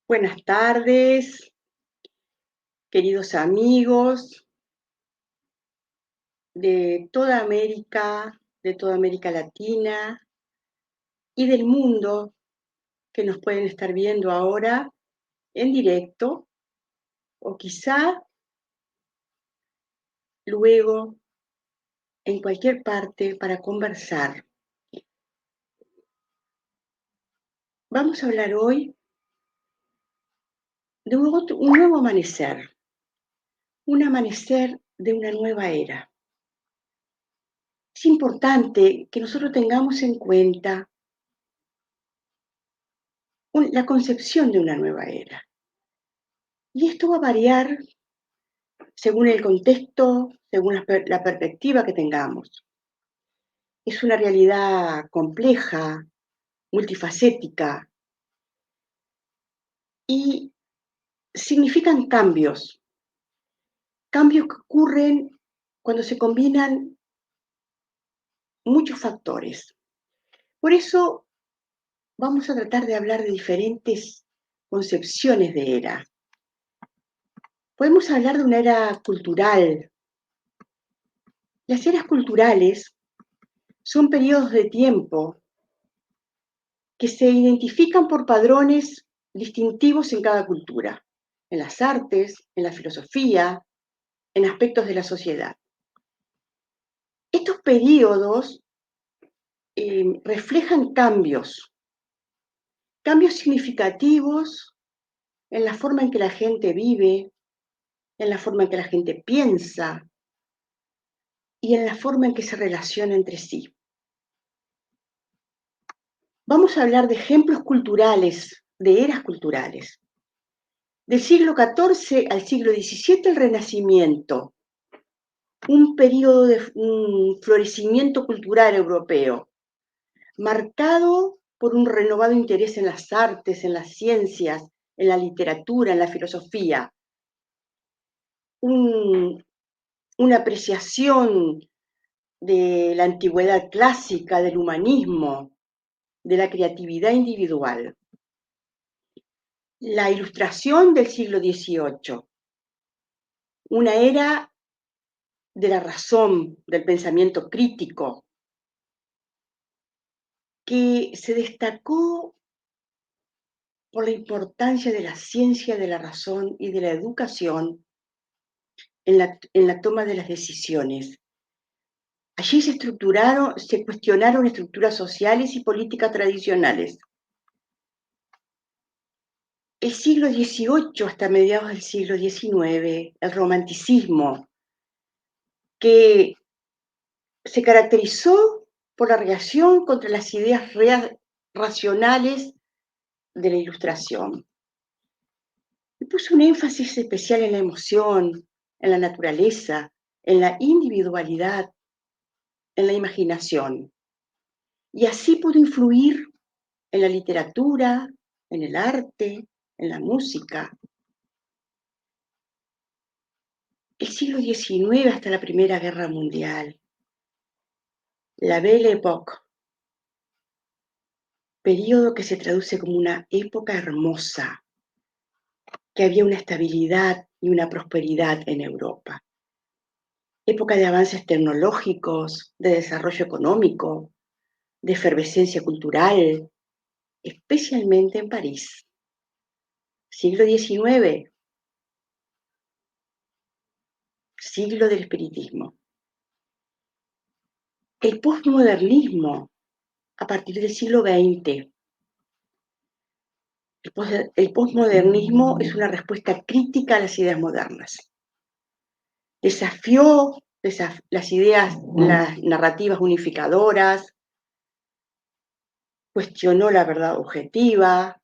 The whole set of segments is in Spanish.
Buenas tardes, queridos amigos de toda América Latina y del mundo que nos pueden estar viendo ahora en directo o quizá luego en cualquier parte para conversar. Vamos a hablar hoy de un nuevo amanecer, un amanecer de una nueva era. Es importante que nosotros tengamos en cuenta la concepción de una nueva era. Y esto va a variar según el contexto, según la perspectiva que tengamos. Es una realidad compleja, multifacética y significan cambios que ocurren cuando se combinan muchos factores. Por eso vamos a tratar de hablar de diferentes concepciones de era. Podemos hablar de una era cultural. Las eras culturales son periodos de tiempo que se identifican por padrones distintivos en cada cultura, en las artes, en la filosofía, en aspectos de la sociedad. Estos periodos reflejan cambios significativos en la forma en que la gente vive, en la forma en que la gente piensa y en la forma en que se relaciona entre sí. Vamos a hablar de ejemplos culturales, de eras culturales. Del siglo XIV al siglo XVII, el Renacimiento, un periodo de un florecimiento cultural europeo, marcado por un renovado interés en las artes, en las ciencias, en la literatura, en la filosofía, una apreciación de la antigüedad clásica, del humanismo, de la creatividad individual. La Ilustración del siglo XVIII, una era de la razón, del pensamiento crítico, que se destacó por la importancia de la ciencia, de la razón y de la educación en la toma de las decisiones. Allí se cuestionaron estructuras sociales y políticas tradicionales. El siglo XVIII hasta mediados del siglo XIX, el romanticismo, que se caracterizó por la reacción contra las ideas racionales de la Ilustración. Y puso un énfasis especial en la emoción, en la naturaleza, en la individualidad, en la imaginación. Y así pudo influir en la literatura, en el arte, en la música. El siglo XIX hasta la Primera Guerra Mundial. La Belle Époque, periodo que se traduce como una época hermosa, que había una estabilidad y una prosperidad en Europa. Época de avances tecnológicos, de desarrollo económico, de efervescencia cultural, especialmente en París. Siglo XIX, siglo del espiritismo. El posmodernismo, a partir del siglo XX. El posmodernismo es una respuesta crítica a las ideas modernas. Desafió las ideas, las narrativas unificadoras, cuestionó la verdad objetiva.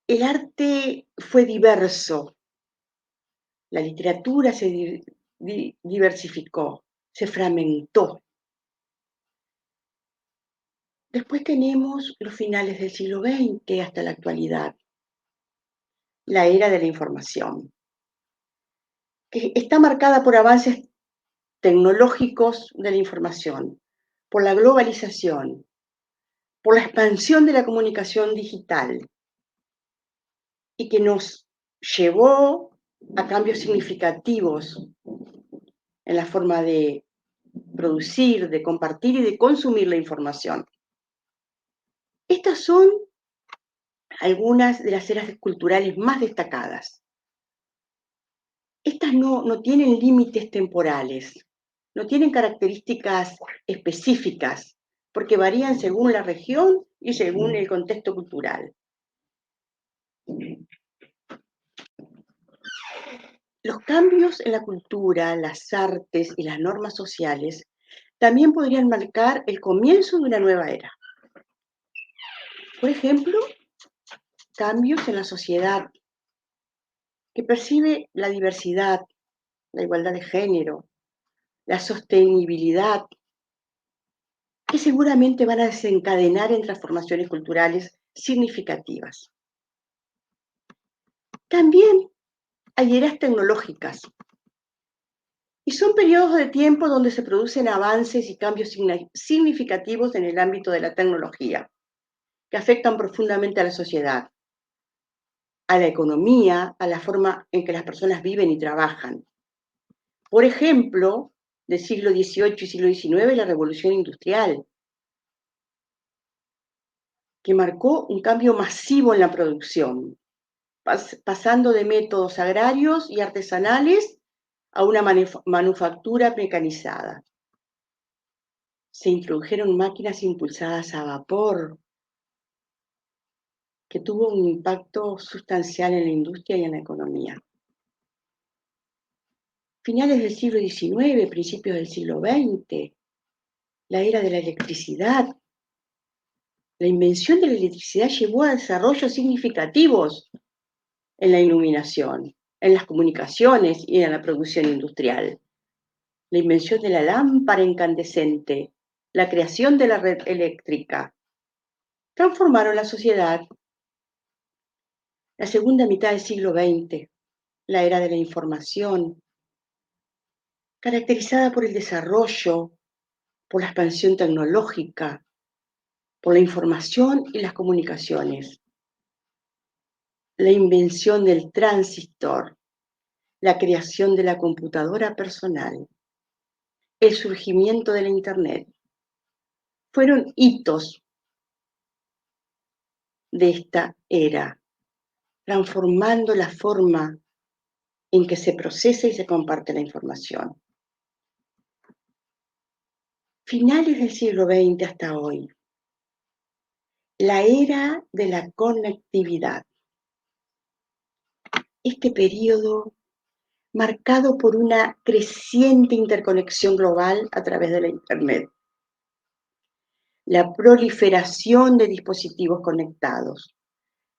El arte fue diverso, la literatura se diversificó, se fragmentó. Después tenemos los finales del siglo XX hasta la actualidad, la era de la información, que está marcada por avances tecnológicos de la información, por la globalización, por la expansión de la comunicación digital y que nos llevó a cambios significativos en la forma de producir, de compartir y de consumir la información. Estas son algunas de las eras culturales más destacadas. Estas no tienen límites temporales, no tienen características específicas, porque varían según la región y según el contexto cultural. Los cambios en la cultura, las artes y las normas sociales también podrían marcar el comienzo de una nueva era. Por ejemplo, cambios en la sociedad que percibe la diversidad, la igualdad de género, la sostenibilidad, que seguramente van a desencadenar en transformaciones culturales significativas. También hay eras tecnológicas, y son periodos de tiempo donde se producen avances y cambios significativos en el ámbito de la tecnología, que afectan profundamente a la sociedad, a la economía, a la forma en que las personas viven y trabajan. Por ejemplo, del siglo XVIII y siglo XIX, la Revolución Industrial, que marcó un cambio masivo en la producción, pasando de métodos agrarios y artesanales a una manufactura mecanizada. Se introdujeron máquinas impulsadas a vapor, que tuvo un impacto sustancial en la industria y en la economía. Finales del siglo XIX, principios del siglo XX, la era de la electricidad. La invención de la electricidad llevó a desarrollos significativos en la iluminación, en las comunicaciones y en la producción industrial. La invención de la lámpara incandescente, la creación de la red eléctrica, transformaron la sociedad. La segunda mitad del siglo XX, la era de la información, caracterizada por el desarrollo, por la expansión tecnológica, por la información y las comunicaciones. La invención del transistor, la creación de la computadora personal, el surgimiento de la Internet, fueron hitos de esta era, transformando la forma en que se procesa y se comparte la información. Finales del siglo XX hasta hoy, la era de la conectividad. Este periodo marcado por una creciente interconexión global a través de la Internet, la proliferación de dispositivos conectados,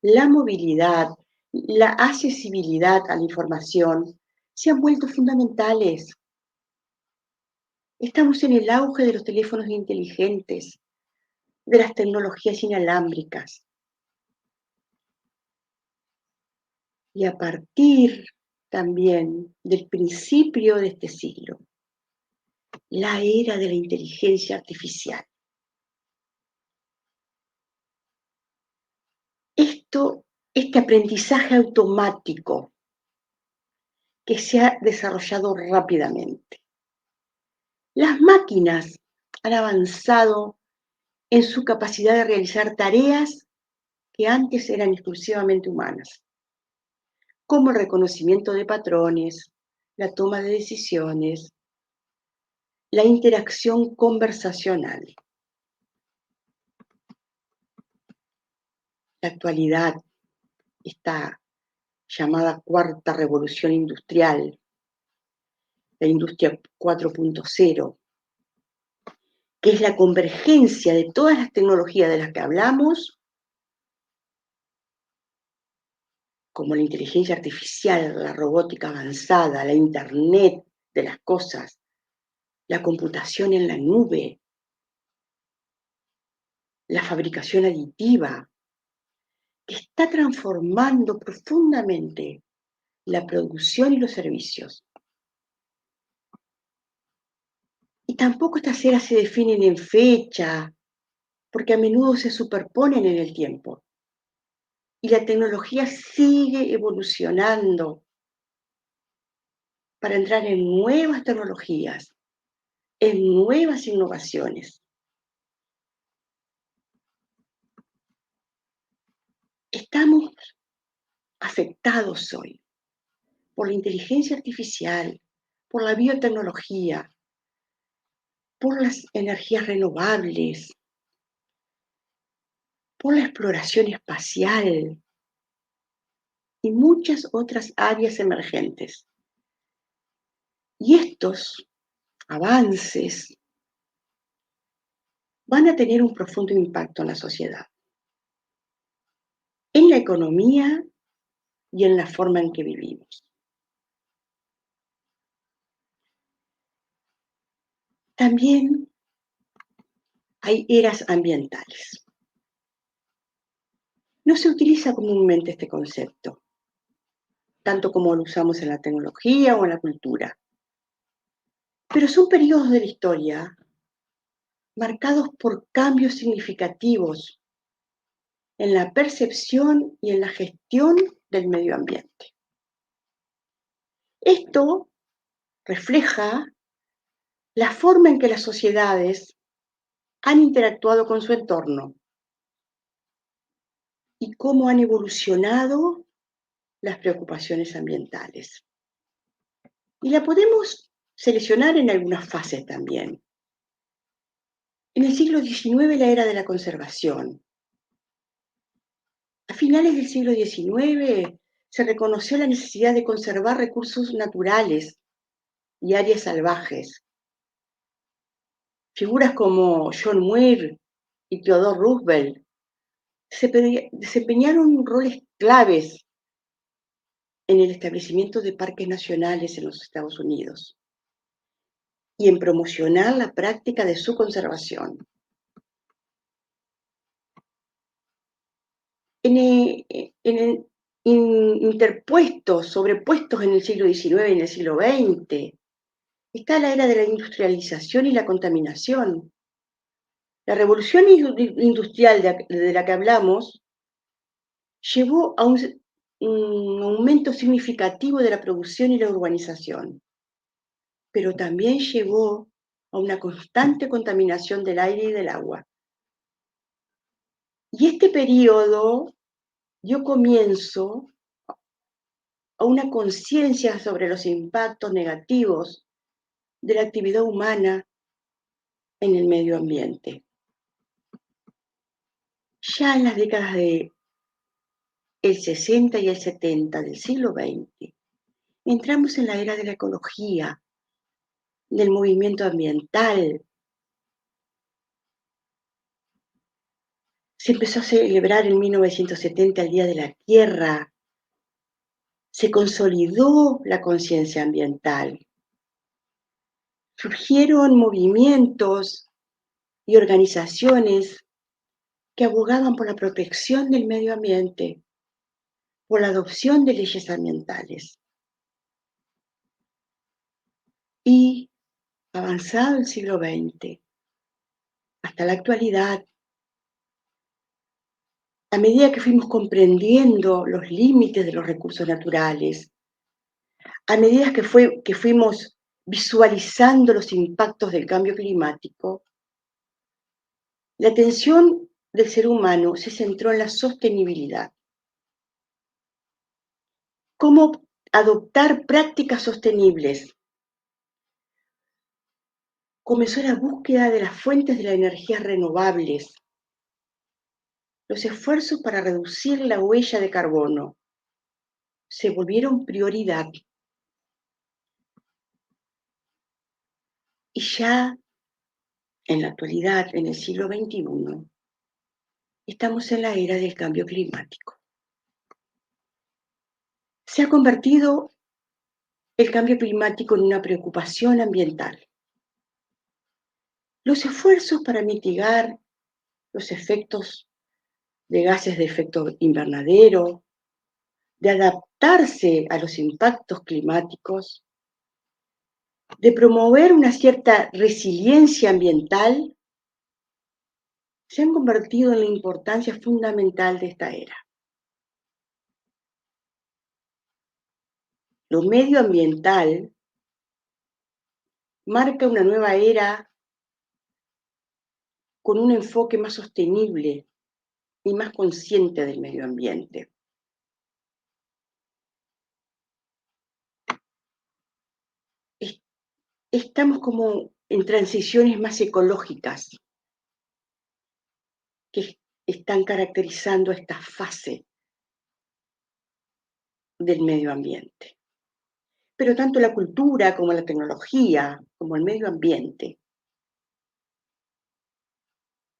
la movilidad, la accesibilidad a la información se han vuelto fundamentales. Estamos en el auge de los teléfonos inteligentes, de las tecnologías inalámbricas. Y a partir también del principio de este siglo, la era de la inteligencia artificial. Este aprendizaje automático que se ha desarrollado rápidamente. Las máquinas han avanzado en su capacidad de realizar tareas que antes eran exclusivamente humanas, como el reconocimiento de patrones, la toma de decisiones, la interacción conversacional. La actualidad, esta llamada cuarta revolución industrial, la industria 4.0, que es la convergencia de todas las tecnologías de las que hablamos, como la inteligencia artificial, la robótica avanzada, la Internet de las cosas, la computación en la nube, la fabricación aditiva, que está transformando profundamente la producción y los servicios. Y tampoco estas eras se definen en fecha porque a menudo se superponen en el tiempo y la tecnología sigue evolucionando para entrar en nuevas tecnologías, en nuevas innovaciones. Estamos afectados hoy por la inteligencia artificial, por la biotecnología, por las energías renovables, por la exploración espacial y muchas otras áreas emergentes. Y estos avances van a tener un profundo impacto en la sociedad, en la economía y en la forma en que vivimos. También hay eras ambientales. No se utiliza comúnmente este concepto, tanto como lo usamos en la tecnología o en la cultura, pero son periodos de la historia marcados por cambios significativos en la percepción y en la gestión del medio ambiente. Esto refleja la forma en que las sociedades han interactuado con su entorno y cómo han evolucionado las preocupaciones ambientales. Y la podemos seleccionar en algunas fases también. En el siglo XIX, la era de la conservación. A finales del siglo XIX se reconoció la necesidad de conservar recursos naturales y áreas salvajes. Figuras como John Muir y Theodore Roosevelt desempeñaron roles claves en el establecimiento de parques nacionales en los Estados Unidos y en promocionar la práctica de su conservación. Interpuestos, sobrepuestos en el siglo XIX y en el siglo XX, está la era de la industrialización y la contaminación. La revolución industrial de la que hablamos llevó a un aumento significativo de la producción y la urbanización, pero también llevó a una constante contaminación del aire y del agua. Y este periodo dio comienzo a una conciencia sobre los impactos negativos de la actividad humana en el medio ambiente. Ya en las décadas del 60 y el 70 del siglo XX, entramos en la era de la ecología, del movimiento ambiental. Se empezó a celebrar en 1970 el Día de la Tierra. Se consolidó la conciencia ambiental. Surgieron movimientos y organizaciones que abogaban por la protección del medio ambiente, por la adopción de leyes ambientales. Y avanzado el siglo XX, hasta la actualidad, a medida que fuimos comprendiendo los límites de los recursos naturales, a medida que fuimos visualizando los impactos del cambio climático, la atención del ser humano se centró en la sostenibilidad. Cómo adoptar prácticas sostenibles. Comenzó la búsqueda de las fuentes de las energías renovables, los esfuerzos para reducir la huella de carbono se volvieron prioridad. Y ya en la actualidad, en el siglo XXI, estamos en la era del cambio climático. Se ha convertido el cambio climático en una preocupación ambiental. Los esfuerzos para mitigar los efectos de gases de efecto invernadero, de adaptarse a los impactos climáticos, de promover una cierta resiliencia ambiental, se han convertido en la importancia fundamental de esta era. Lo medioambiental marca una nueva era con un enfoque más sostenible y más consciente del medio ambiente. Estamos como en transiciones más ecológicas que están caracterizando esta fase del medio ambiente. Pero tanto la cultura como la tecnología, como el medio ambiente,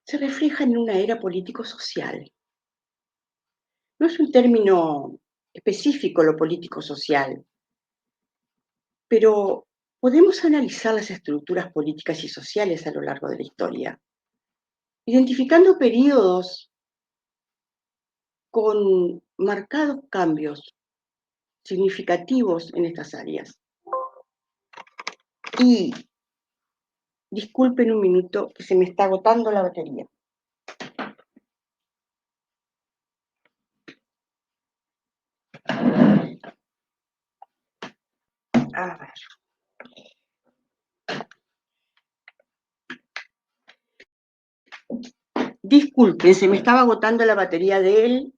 se reflejan en una era político-social. No es un término específico lo político-social, pero podemos analizar las estructuras políticas y sociales a lo largo de la historia, identificando periodos con marcados cambios significativos en estas áreas. Y disculpen un minuto que se me está agotando la batería. A ver. Disculpen, se me estaba agotando la batería de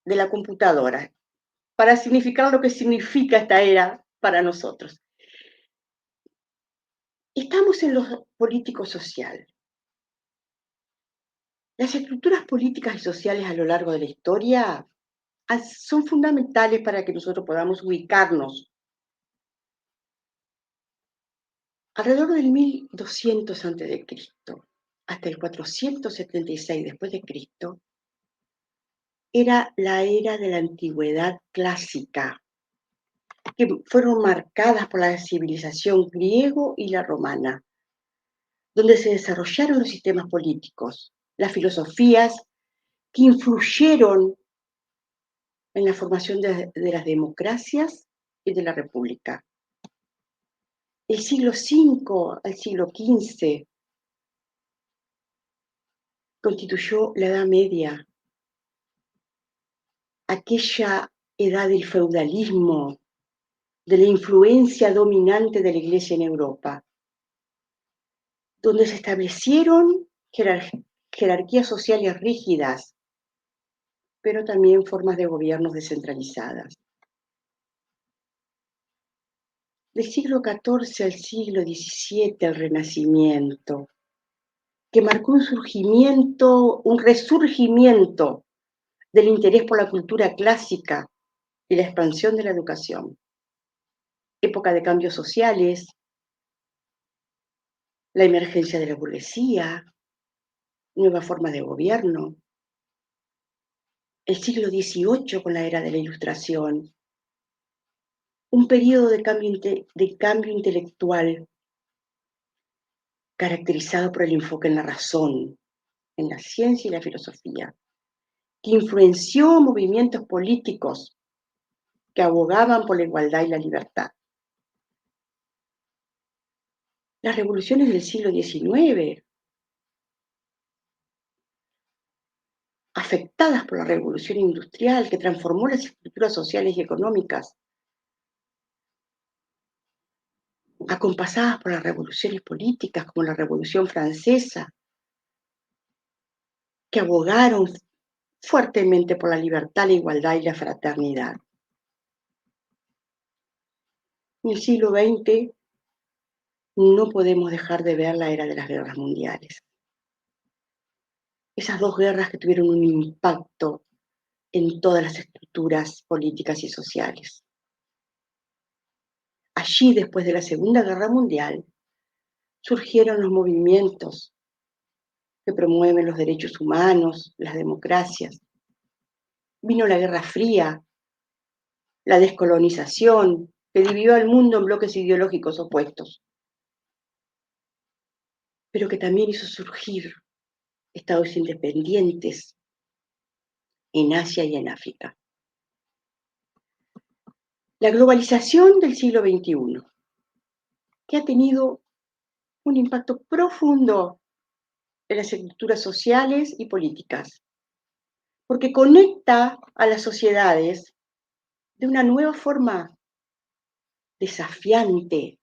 la computadora, para significar lo que significa esta era para nosotros. Estamos en lo político-social. Las estructuras políticas y sociales a lo largo de la historia son fundamentales para que nosotros podamos ubicarnos. Alrededor del 1200 a.C. hasta el 476 después de Cristo, era la era de la antigüedad clásica, que fueron marcadas por la civilización griego y la romana, donde se desarrollaron los sistemas políticos, las filosofías que influyeron en la formación de las democracias y de la república. El siglo V al siglo XV constituyó la Edad Media, aquella edad del feudalismo, de la influencia dominante de la Iglesia en Europa, donde se establecieron jerarquías sociales rígidas, pero también formas de gobiernos descentralizadas. Del siglo XIV al siglo XVII, el Renacimiento, que marcó un resurgimiento del interés por la cultura clásica y la expansión de la educación. Época de cambios sociales, la emergencia de la burguesía, nueva forma de gobierno. El siglo XVIII con la era de la Ilustración, un periodo de cambio intelectual caracterizado por el enfoque en la razón, en la ciencia y la filosofía, que influenció movimientos políticos que abogaban por la igualdad y la libertad. Las revoluciones del siglo XIX, afectadas por la revolución industrial que transformó las estructuras sociales y económicas, acompasadas por las revoluciones políticas como la Revolución Francesa, que abogaron fuertemente por la libertad, la igualdad y la fraternidad. En el siglo XX no podemos dejar de ver la era de las guerras mundiales. Esas dos guerras que tuvieron un impacto en todas las estructuras políticas y sociales. Allí, después de la Segunda Guerra Mundial, surgieron los movimientos que promueven los derechos humanos, las democracias. Vino la Guerra Fría, la descolonización, que dividió al mundo en bloques ideológicos opuestos, pero que también hizo surgir estados independientes en Asia y en África. La globalización del siglo XXI, que ha tenido un impacto profundo en las estructuras sociales y políticas, porque conecta a las sociedades de una nueva forma desafiante,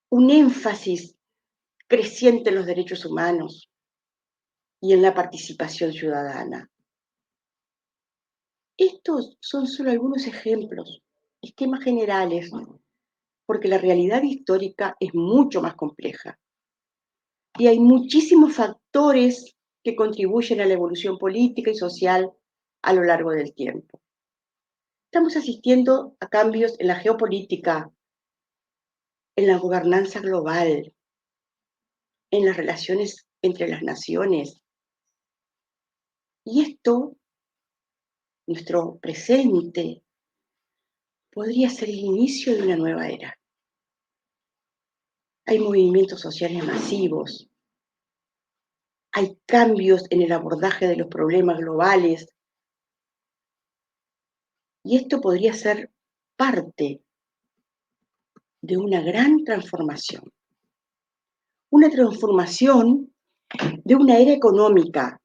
un énfasis creciente en los derechos humanos y en la participación ciudadana. Estos son solo algunos ejemplos, esquemas generales, porque la realidad histórica es mucho más compleja y hay muchísimos factores que contribuyen a la evolución política y social a lo largo del tiempo. Estamos asistiendo a cambios en la geopolítica, en la gobernanza global, en las relaciones entre las naciones. Y esto, nuestro presente, podría ser el inicio de una nueva era. Hay movimientos sociales masivos, hay cambios en el abordaje de los problemas globales, y esto podría ser parte de una gran transformación. Una transformación de una era económica.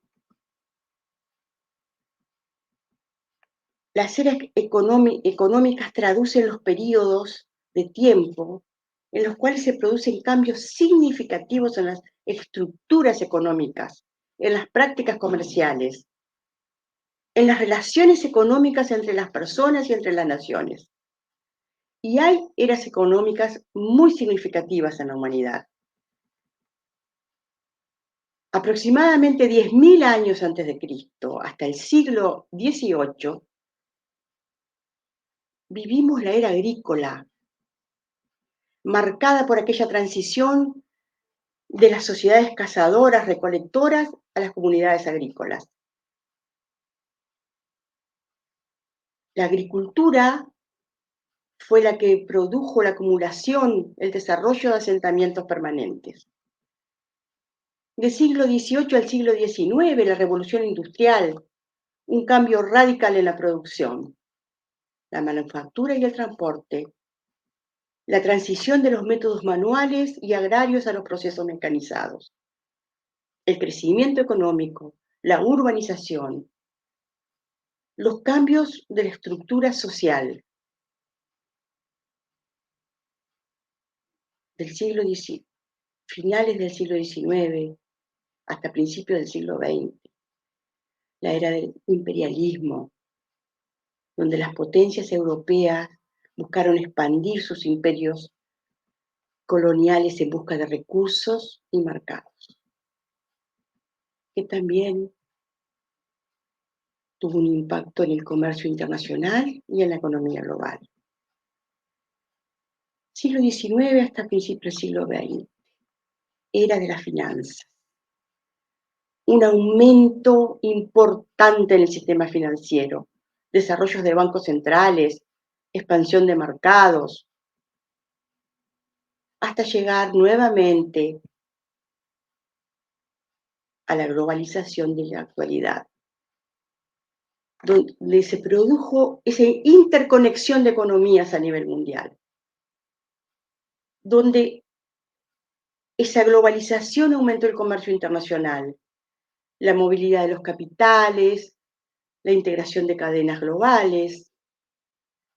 Las eras económicas traducen los periodos de tiempo en los cuales se producen cambios significativos en las estructuras económicas, en las prácticas comerciales, en las relaciones económicas entre las personas y entre las naciones. Y hay eras económicas muy significativas en la humanidad. Aproximadamente 10.000 años antes de Cristo, hasta el siglo XVIII, vivimos la era agrícola, marcada por aquella transición de las sociedades cazadoras, recolectoras, a las comunidades agrícolas. La agricultura fue la que produjo la acumulación, el desarrollo de asentamientos permanentes. Del siglo XVIII al siglo XIX, la revolución industrial, un cambio radical en la producción, la manufactura y el transporte, la transición de los métodos manuales y agrarios a los procesos mecanizados, el crecimiento económico, la urbanización, los cambios de la estructura social del siglo XIX, finales del siglo XIX hasta principios del siglo XX, la era del imperialismo, donde las potencias europeas buscaron expandir sus imperios coloniales en busca de recursos y mercados, que también tuvo un impacto en el comercio internacional y en la economía global. Siglo XIX hasta principios del siglo XX, era de las finanzas. Un aumento importante en el sistema financiero, desarrollos de bancos centrales, expansión de mercados, hasta llegar nuevamente a la globalización de la actualidad, donde se produjo esa interconexión de economías a nivel mundial, donde esa globalización aumentó el comercio internacional, la movilidad de los capitales, la integración de cadenas globales,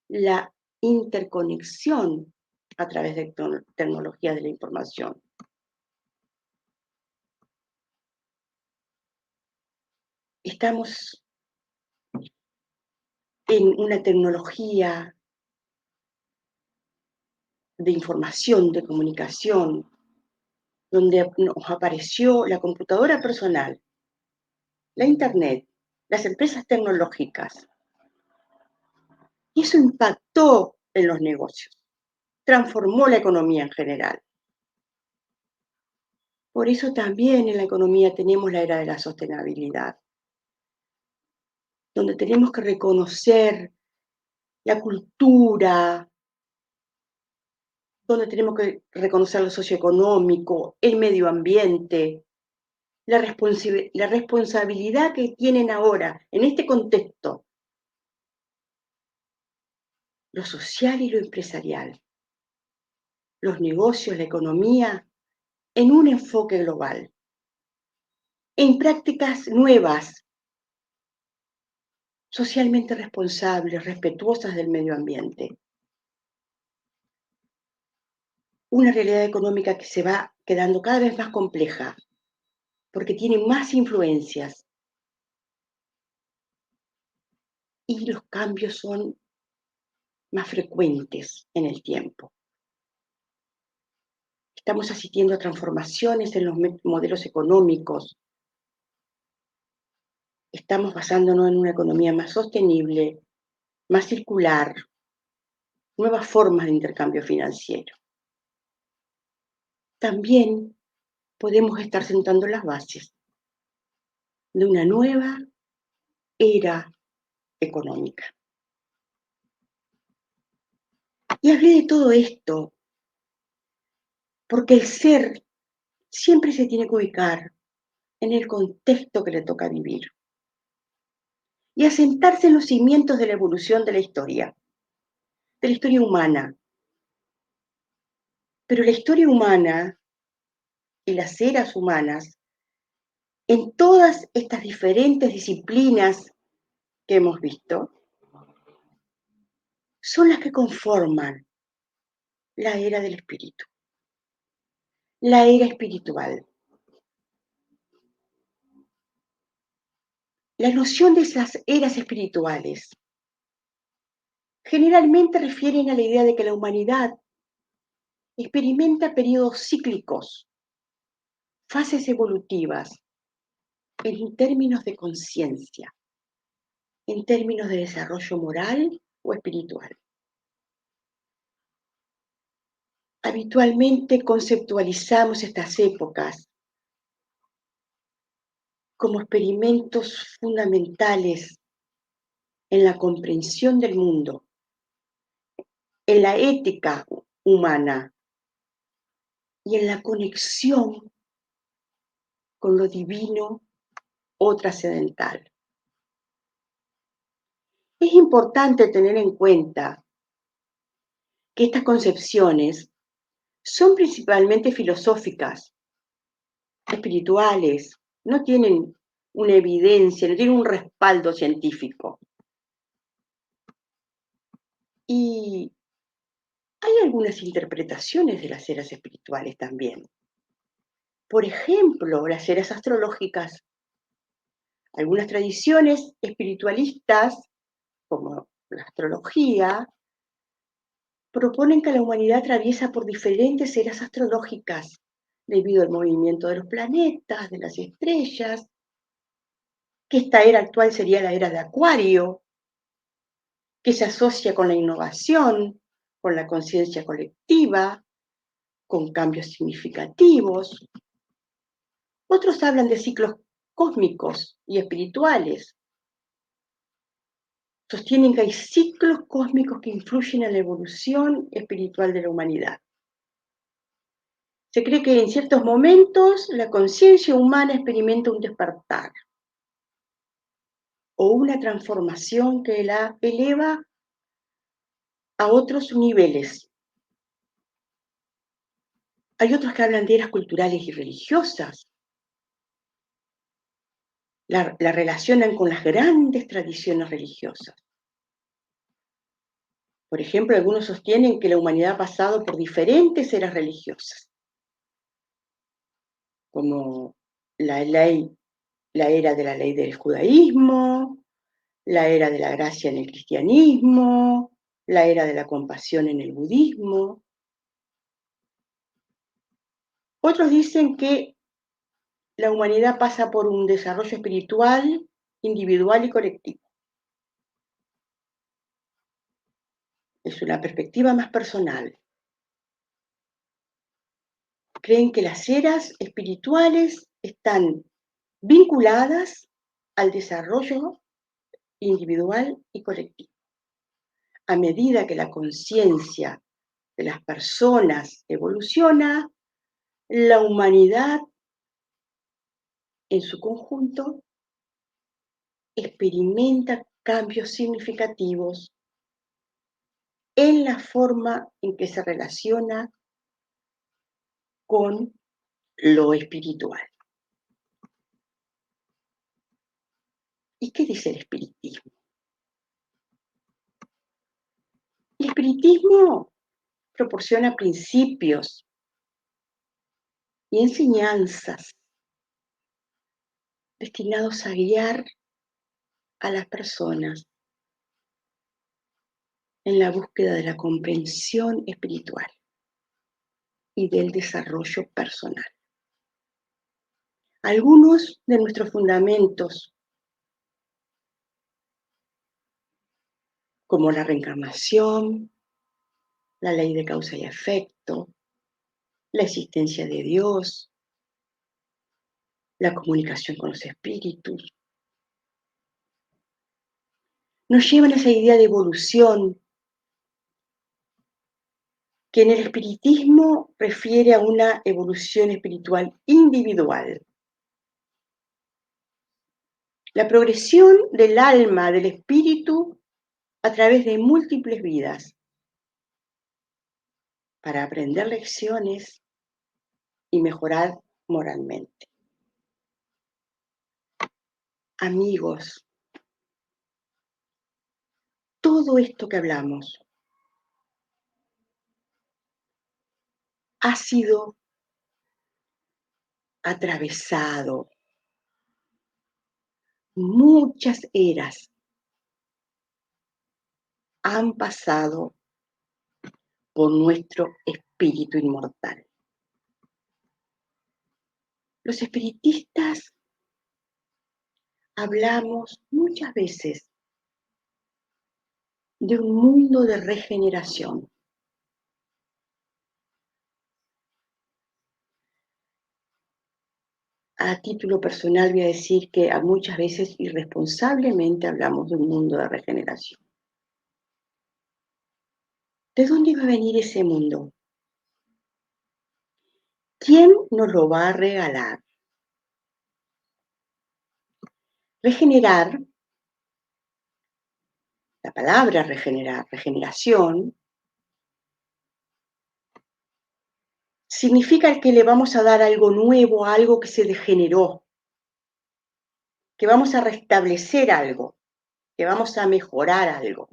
la interconexión a través de tecnologías de la información. Estamos en una tecnología de información, de comunicación, donde nos apareció la computadora personal, la Internet, las empresas tecnológicas. Y eso impactó en los negocios, transformó la economía en general. Por eso también en la economía tenemos la era de la sostenibilidad, donde tenemos que reconocer la cultura, donde tenemos que reconocer lo socioeconómico, el medio ambiente, la responsabilidad que tienen ahora en este contexto, lo social y lo empresarial, los negocios, la economía, en un enfoque global, en prácticas nuevas, socialmente responsables, respetuosas del medio ambiente. Una realidad económica que se va quedando cada vez más compleja, porque tiene más influencias y los cambios son más frecuentes en el tiempo. Estamos asistiendo a transformaciones en los modelos económicos. Estamos basándonos en una economía más sostenible, más circular, nuevas formas de intercambio financiero. También podemos estar sentando las bases de una nueva era económica. Y hablé de todo esto porque el ser siempre se tiene que ubicar en el contexto que le toca vivir y asentarse en los cimientos de la evolución de la historia humana. Pero la historia humana y las eras humanas, en todas estas diferentes disciplinas que hemos visto, son las que conforman la era del espíritu, la era espiritual. La noción de esas eras espirituales generalmente refieren a la idea de que la humanidad experimenta periodos cíclicos, fases evolutivas, en términos de conciencia, en términos de desarrollo moral o espiritual. Habitualmente conceptualizamos estas épocas como experimentos fundamentales en la comprensión del mundo, en la ética humana y en la conexión con lo divino o trascendental. Es importante tener en cuenta que estas concepciones son principalmente filosóficas, espirituales, no tienen una evidencia, no tienen un respaldo científico. Y hay algunas interpretaciones de las eras espirituales también. Por ejemplo, las eras astrológicas. Algunas tradiciones espiritualistas, como la astrología, proponen que la humanidad atraviesa por diferentes eras astrológicas debido al movimiento de los planetas, de las estrellas, que esta era actual sería la era de Acuario, que se asocia con la innovación, con la conciencia colectiva, con cambios significativos. Otros hablan de ciclos cósmicos y espirituales. Sostienen que hay ciclos cósmicos que influyen en la evolución espiritual de la humanidad. Se cree que en ciertos momentos la conciencia humana experimenta un despertar o una transformación que la eleva a otros niveles. Hay otros que hablan de eras culturales y religiosas. La relacionan con las grandes tradiciones religiosas. Por ejemplo, algunos sostienen que la humanidad ha pasado por diferentes eras religiosas, como la era de la ley del judaísmo, la era de la gracia en el cristianismo, la era de la compasión en el budismo. Otros dicen que la humanidad pasa por un desarrollo espiritual, individual y colectivo. Es una perspectiva más personal. Creen que las eras espirituales están vinculadas al desarrollo individual y colectivo. A medida que la conciencia de las personas evoluciona, la humanidad en su conjunto experimenta cambios significativos en la forma en que se relaciona con lo espiritual. ¿Y qué dice el espiritismo? El espiritismo proporciona principios y enseñanzas destinados a guiar a las personas en la búsqueda de la comprensión espiritual y del desarrollo personal. Algunos de nuestros fundamentos, como la reencarnación, la ley de causa y efecto, la existencia de Dios, la comunicación con los espíritus, nos llevan a esa idea de evolución que en el espiritismo refiere a una evolución espiritual individual. La progresión del alma, del espíritu, a través de múltiples vidas, para aprender lecciones y mejorar moralmente. Amigos, todo esto que hablamos ha sido atravesado muchas eras, han pasado por nuestro espíritu inmortal. Los espiritistas hablamos muchas veces de un mundo de regeneración. A título personal voy a decir que muchas veces irresponsablemente hablamos de un mundo de regeneración. ¿De dónde va a venir ese mundo? ¿Quién nos lo va a regalar? Regenerar, la palabra regenerar, regeneración, significa que le vamos a dar algo nuevo a algo que se degeneró, que vamos a restablecer algo, que vamos a mejorar algo.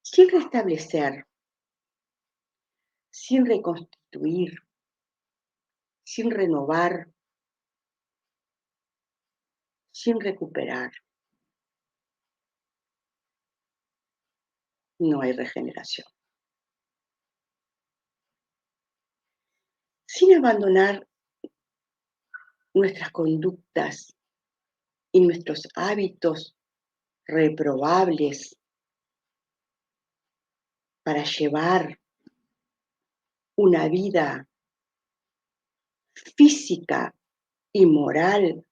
Sin restablecer, sin reconstituir, sin renovar, sin recuperar, no hay regeneración. Sin abandonar nuestras conductas y nuestros hábitos reprobables para llevar una vida física y moral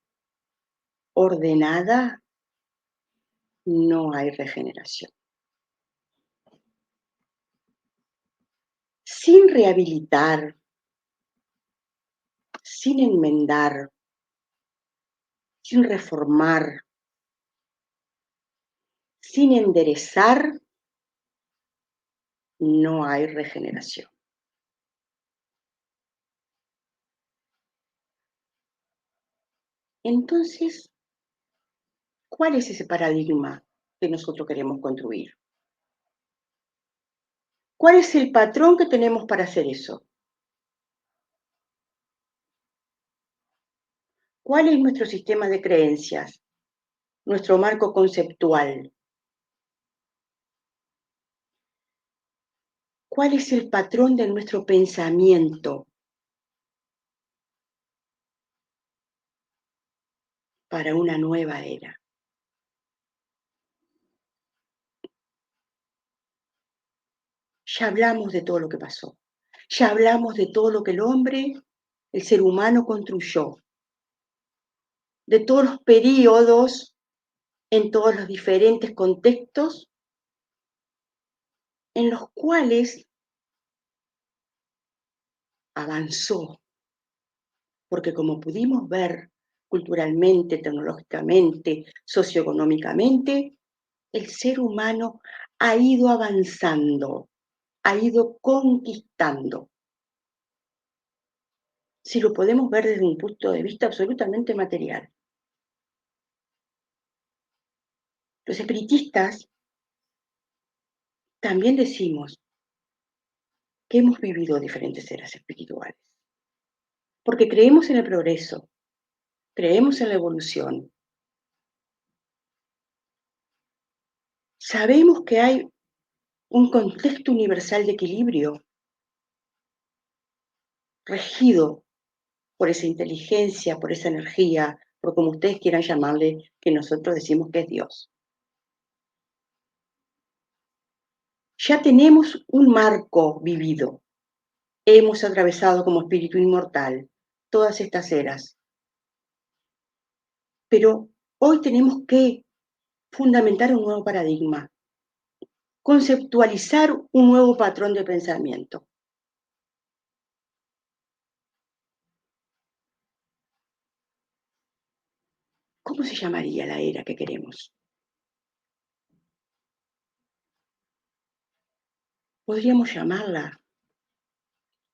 ordenada, no hay regeneración. Sin rehabilitar, sin enmendar, sin reformar, sin enderezar, no hay regeneración. Entonces, ¿cuál es ese paradigma que nosotros queremos construir? ¿Cuál es el patrón que tenemos para hacer eso? ¿Cuál es nuestro sistema de creencias? Nuestro marco conceptual. ¿Cuál es el patrón de nuestro pensamiento para una nueva era? Ya hablamos de todo lo que pasó. Ya hablamos de todo lo que el hombre, el ser humano construyó. De todos los periodos, en todos los diferentes contextos en los cuales avanzó. Porque como pudimos ver culturalmente, tecnológicamente, socioeconómicamente, el ser humano ha ido avanzando, ha ido conquistando. si lo podemos ver desde un punto de vista absolutamente material. Los espiritistas también decimos que hemos vivido diferentes eras espirituales, porque creemos en el progreso, creemos en la evolución. Sabemos que hay un contexto universal de equilibrio regido por esa inteligencia, por esa energía, por como ustedes quieran llamarle, que nosotros decimos que es Dios. Ya tenemos un marco vivido. Hemos atravesado como espíritu inmortal todas estas eras. Pero hoy tenemos que fundamentar un nuevo paradigma, conceptualizar un nuevo patrón de pensamiento. ¿Cómo se llamaría la era que queremos? Podríamos llamarla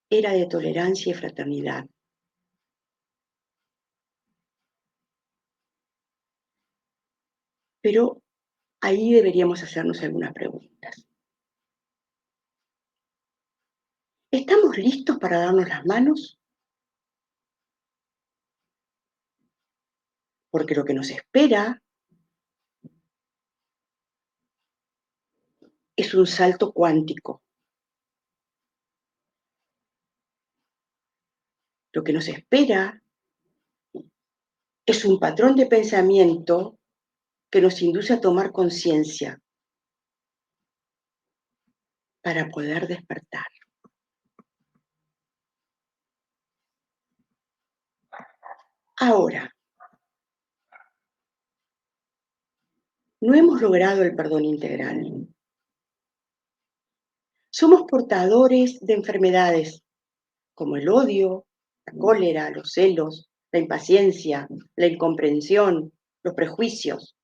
era de tolerancia y fraternidad. Pero ahí deberíamos hacernos algunas preguntas. ¿Estamos listos para darnos las manos? Porque lo que nos espera es un salto cuántico. Lo que nos espera es un patrón de pensamiento que nos induce a tomar conciencia para poder despertar. Ahora, no hemos logrado el perdón integral. Somos portadores de enfermedades como el odio, la cólera, los celos, la impaciencia, la incomprensión, los prejuicios.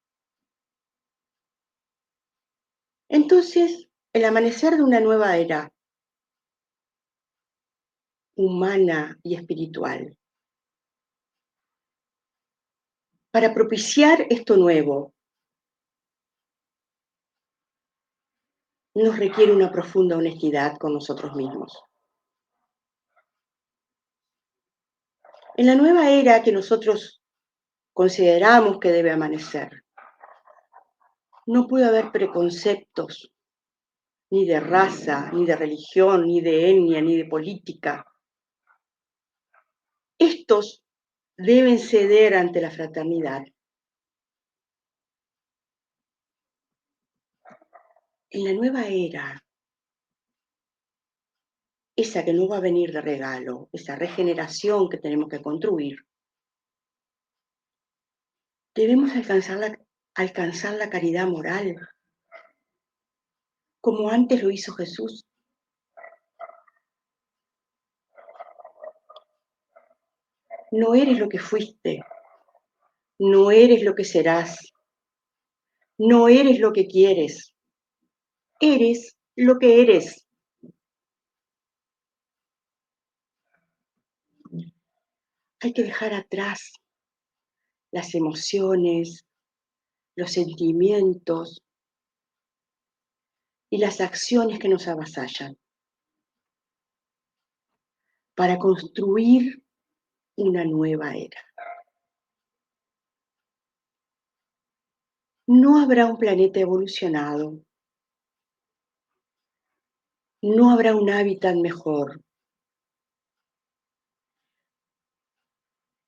Entonces, el amanecer de una nueva era humana y espiritual, para propiciar esto nuevo, nos requiere una profunda honestidad con nosotros mismos. En la nueva era que nosotros consideramos que debe amanecer, no puede haber preconceptos, ni de raza, ni de religión, ni de etnia, ni de política. Estos deben ceder ante la fraternidad. En la nueva era, esa que no va a venir de regalo, esa regeneración que tenemos que construir, debemos alcanzar la caridad moral, como antes lo hizo Jesús. No eres lo que fuiste, no eres lo que serás, no eres lo que quieres, eres lo que eres. Hay que dejar atrás las emociones, los sentimientos y las acciones que nos avasallan para construir una nueva era. No habrá un planeta evolucionado, no habrá un hábitat mejor,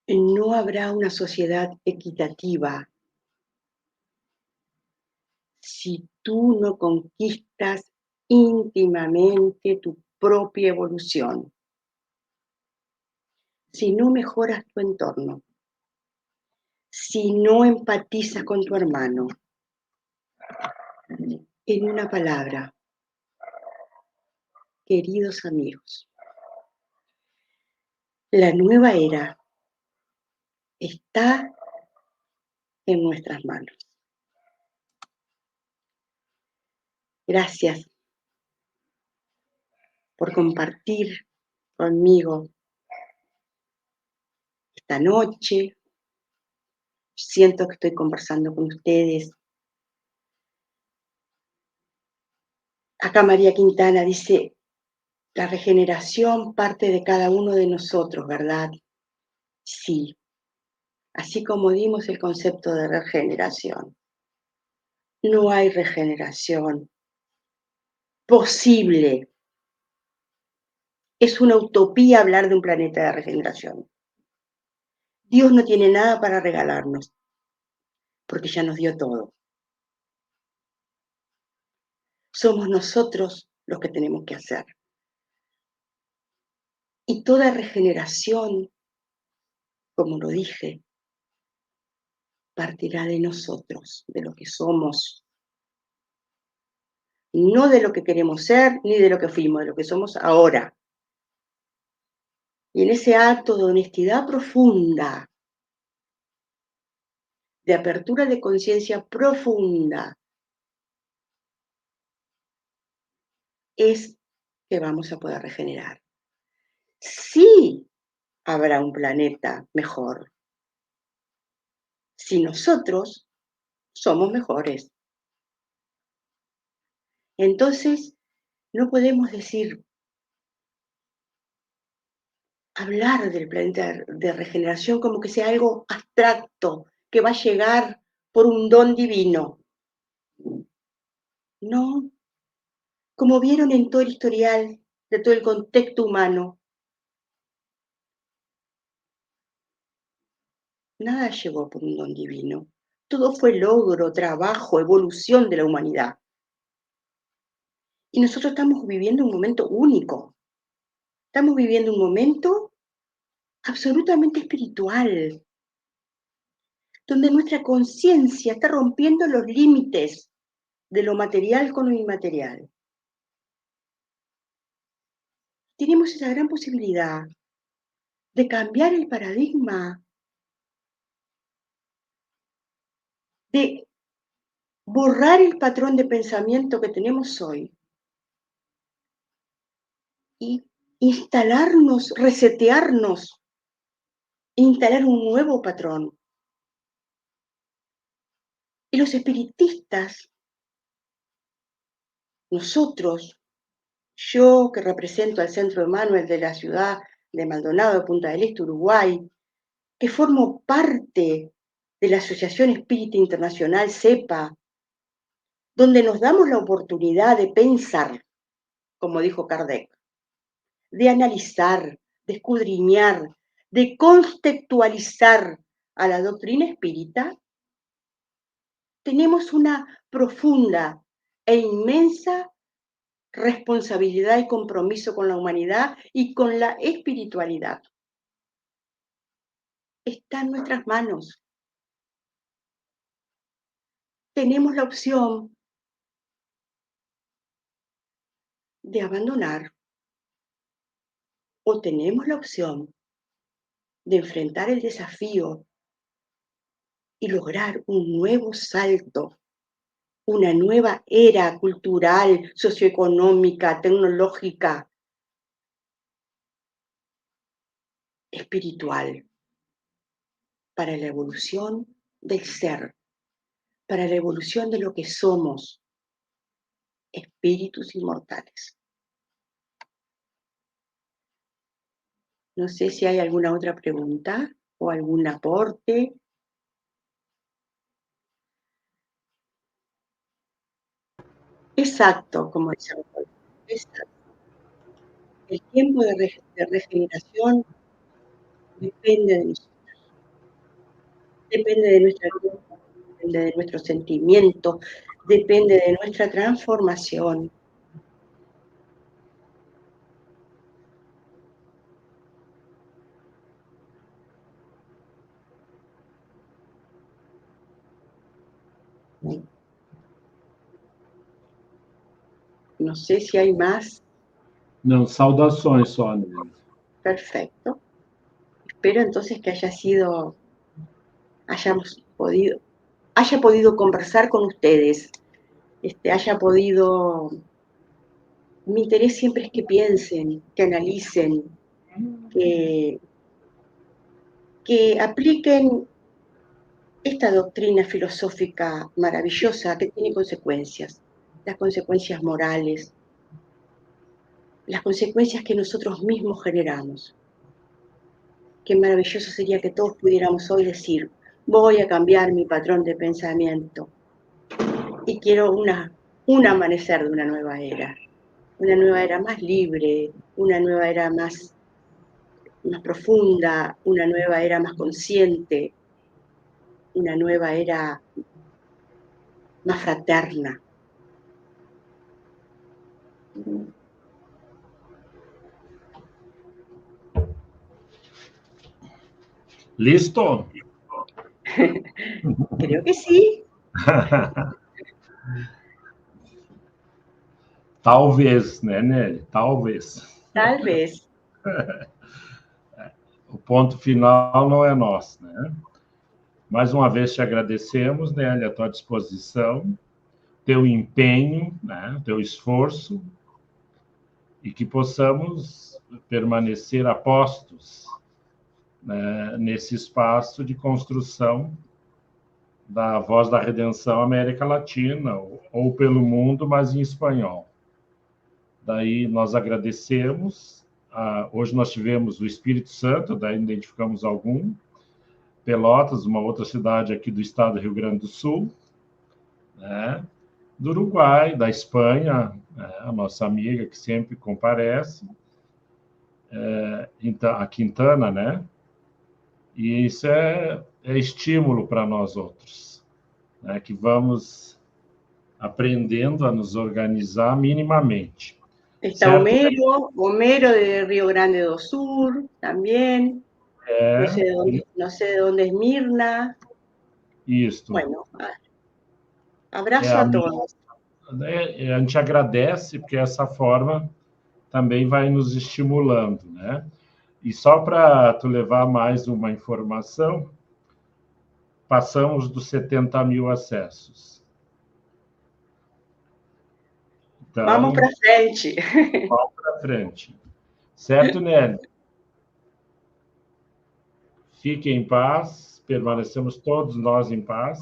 no habrá una sociedad equitativa si tú no conquistas íntimamente tu propia evolución, si no mejoras tu entorno, si no empatizas con tu hermano. En una palabra, queridos amigos, la nueva era está en nuestras manos. Gracias por compartir conmigo esta noche. Siento que estoy conversando con ustedes. Acá María Quintana dice, la regeneración parte de cada uno de nosotros, ¿verdad? Sí, así como dimos el concepto de regeneración. No hay regeneración posible. Es una utopía hablar de un planeta de regeneración. Dios no tiene nada para regalarnos, porque ya nos dio todo. Somos nosotros los que tenemos que hacer. Y toda regeneración, como lo dije, partirá de nosotros, de lo que somos. No de lo que queremos ser, ni de lo que fuimos, de lo que somos ahora. Y en ese acto de honestidad profunda, de apertura de conciencia profunda, es que vamos a poder regenerar. Sí habrá un planeta mejor, si nosotros somos mejores. Entonces, no podemos decir, hablar del planeta de regeneración como que sea algo abstracto, que va a llegar por un don divino. No, como vieron en todo el historial de todo el contexto humano, nada llegó por un don divino. Todo fue logro, trabajo, evolución de la humanidad. Y nosotros estamos viviendo un momento único. Estamos viviendo un momento absolutamente espiritual, donde nuestra conciencia está rompiendo los límites de lo material con lo inmaterial. Tenemos esa gran posibilidad de cambiar el paradigma, de borrar el patrón de pensamiento que tenemos hoy y instalarnos, resetearnos, instalar un nuevo patrón. Y los espiritistas, nosotros, yo que represento al Centro Emmanuel de la ciudad de Maldonado, de Punta del Este, Uruguay, que formo parte de la Asociación Espírita Internacional CEPA, donde nos damos la oportunidad de pensar, como dijo Kardec, de analizar, de escudriñar, de contextualizar a la doctrina espírita, tenemos una profunda e inmensa responsabilidad y compromiso con la humanidad y con la espiritualidad. Está en nuestras manos. Tenemos la opción de abandonar o tenemos la opción de enfrentar el desafío y lograr un nuevo salto, una nueva era cultural, socioeconómica, tecnológica, espiritual, para la evolución del ser, para la evolución de lo que somos, espíritus inmortales. No sé si hay alguna otra pregunta o algún aporte. Exacto, como dice Rodolfo, exacto. El tiempo de regeneración depende de nosotros, depende de nuestra vida, depende de nuestro sentimiento, depende de nuestra transformación. No sé si hay más. Não, saudações só, André. Perfecto. Espero entonces que haya podido conversar con ustedes, haya podido. Mi interés siempre es que piensen, que analicen, que que apliquen esta doctrina filosófica maravillosa que tiene consecuencias, las consecuencias morales, las consecuencias que nosotros mismos generamos. Qué maravilloso sería que todos pudiéramos hoy decir, voy a cambiar mi patrón de pensamiento y quiero un amanecer de una nueva era más libre, una nueva era más profunda, una nueva era más consciente, una nueva era más fraterna. Listo? Creo que sí. Talvez, né, Nelly? Talvez. Tal vez. O ponto final não é nosso, né? Mais uma vez te agradecemos, Nelly, a tua disposição, teu empenho, né, teu esforço, e que possamos permanecer apostos, né, nesse espaço de construção da Voz da Redenção América Latina, ou pelo mundo, mas em espanhol. Daí nós agradecemos. Hoje nós tivemos o Espírito Santo, daí identificamos algum. Pelotas, uma outra cidade aqui do estado do Rio Grande do Sul, né? Do Uruguai, da Espanha, a nossa amiga que sempre comparece, a Quintana, né? E isso é estímulo para nós outros, né? Que vamos aprendendo a nos organizar minimamente. Está Certo? Homero de Río Grande do Sur, también. No sé de dónde es Mirna. Isso. Bueno, abraço a todos. A gente agradece, porque essa forma também vai nos estimulando, né? E só para tu levar mais uma informação, passamos dos 70 mil acessos. Então, vamos para frente. Vamos para frente. Certo, Nelly? Fique em paz, permanecemos todos nós em paz.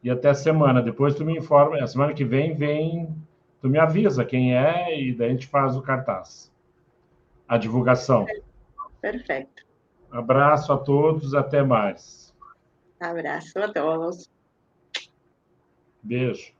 E até a semana. Depois tu me informa. A semana que vem, tu me avisa quem é e daí a gente faz o cartaz. A divulgação. Perfeito. Abraço a todos, até mais. Abraço a todos. Beijo.